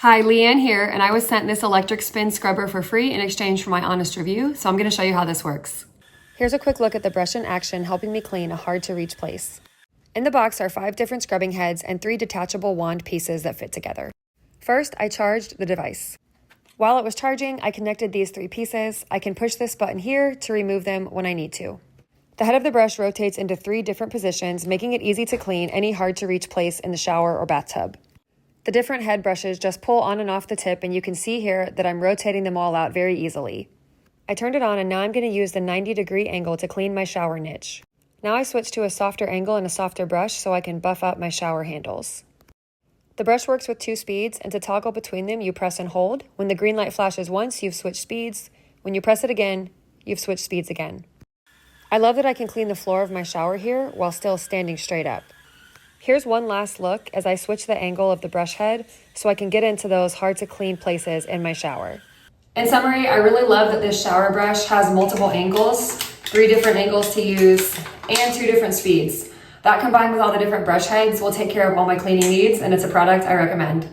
Hi, Leanne here, and I was sent this electric spin scrubber for free in exchange for my honest review, so I'm going to show you how this works. Here's a quick look at the brush in action helping me clean a hard-to-reach place. In the box are 5 different scrubbing heads and 3 detachable wand pieces that fit together. First, I charged the device. While it was charging, I connected these 3 pieces. I can push this button here to remove them when I need to. The head of the brush rotates into 3 different positions, making it easy to clean any hard-to-reach place in the shower or bathtub. The different head brushes just pull on and off the tip, and you can see here that I'm rotating them all out very easily. I turned it on, and now I'm going to use the 90-degree angle to clean my shower niche. Now I switch to a softer angle and a softer brush so I can buff up my shower handles. The brush works with 2 speeds, and to toggle between them, you press and hold. When the green light flashes once, you've switched speeds. When you press it again, you've switched speeds again. I love that I can clean the floor of my shower here while still standing straight up. Here's one last look as I switch the angle of the brush head so I can get into those hard to clean places in my shower. In summary, I really love that this shower brush has multiple angles, 3 different angles to use, and 2 different speeds. That combined with all the different brush heads will take care of all my cleaning needs, and it's a product I recommend.